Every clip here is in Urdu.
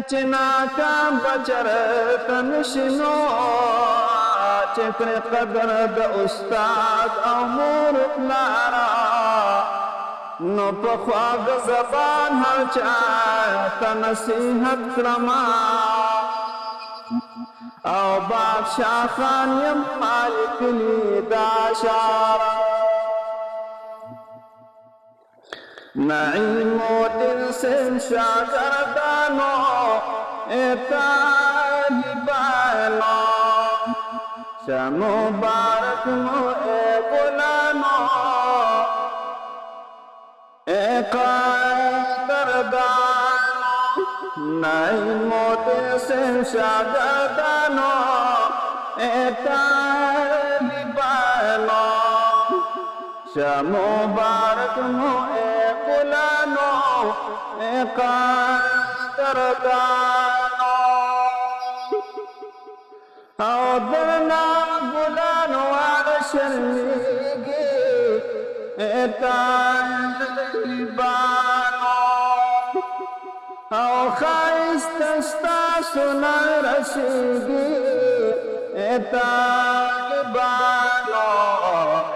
چناکا بچر تنشنو چکر قدر د استاد او مور پلارا نو پخواگ زبان هر چاہتا نصیحت کرما او بادشاہ خان یم مالک لی داشارا نعیم و دل سے شاگردانو اے طالبانو شاہ مبارک مو اے غلامو اے قدردانو نعیم و دل سے شاگردانو اے طالبانو شاہ مبارک مو اے غلامو اے قدردانو او درنا غلانو عرشنگی اے طالبانو او خائست استاسو نرسیگی اے طالبانو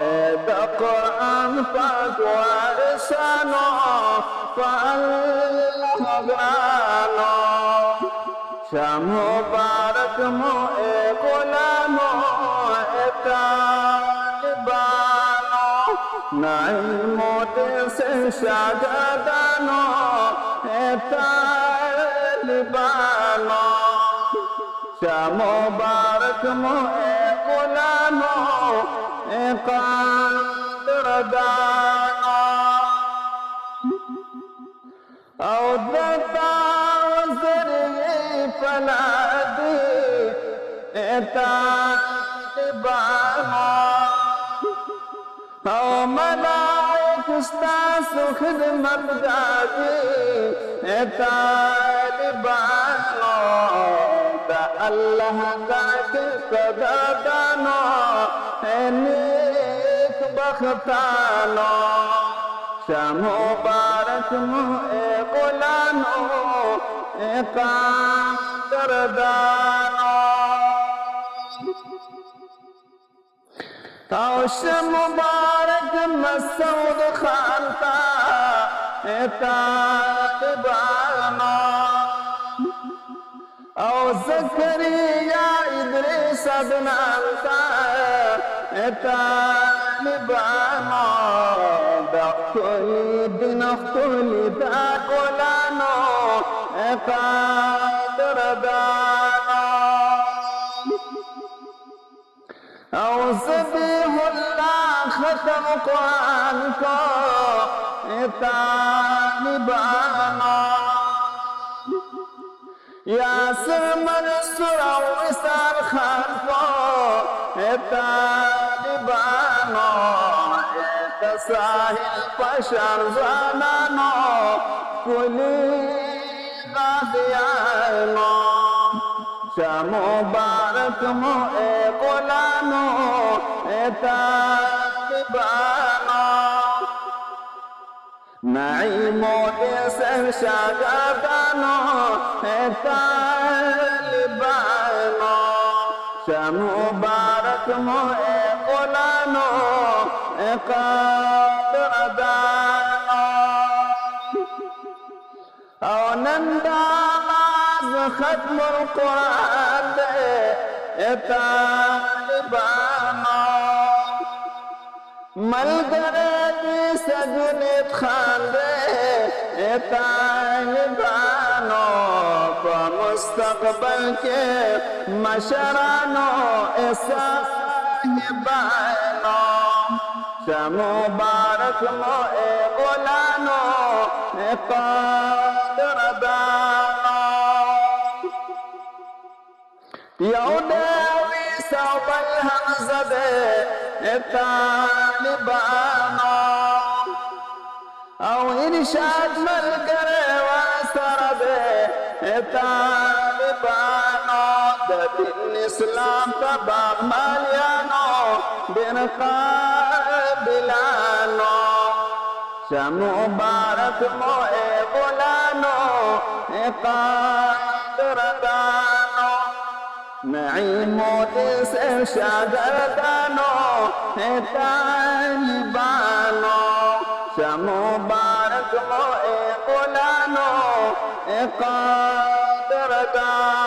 اے دا قرآن پاک وارسانو فاللہ گرانو شاہ مبارک مو اے غلامو اے طالبانو نعیم و دل سے شاگردانو اے طالبانو شاہ مبارک مو اے غلامو اے قدردانو او دتا وزری فلادی اے طالبانو او ملائک استاسو خدمت دادی اے طالبانو دا اللہ دا قدردانو اے نیک بختانو شاہ مبارک مو اے غلامو اے قدردانو او شاہ مبارک مسعود خان تا اے طالبانو او زکریا ادریس عدنان تا اے طالبانو دا خلی دن خلی دا غلانو اے قدردانو او زبیح اللہ ختم قرآن کو اے طالبانو یاسر منصور او وصال خان کو اے طالبانو اے ساحل پشار زانانو کلی غازیانو شاہ مبارک مو اے غلامو اے طالبانو نعیم و دل شاگردانو اے طالبانو شاہ مبارک مو اے غلامو اے قدردانو او ننداز ختم القرآن دے اے طالبانو ملگرے کی سجنت خان دے اے طالبانو پا مستقبل کے مشرانو اے صاحبانو شاہ مبارک مو اے غلامو اے قدردانو یو داوی سو بل حمزہ دے اے طالبانو او ارشاد ملگرے واسر دے اے طالبانو دا دین اسلام تبا مالیانو بین قابلانو شاہ مبارک مو اے غلامو اے قادردانو نعيمو شادردانو طالبانو شمبارك مو قولانو قادردانو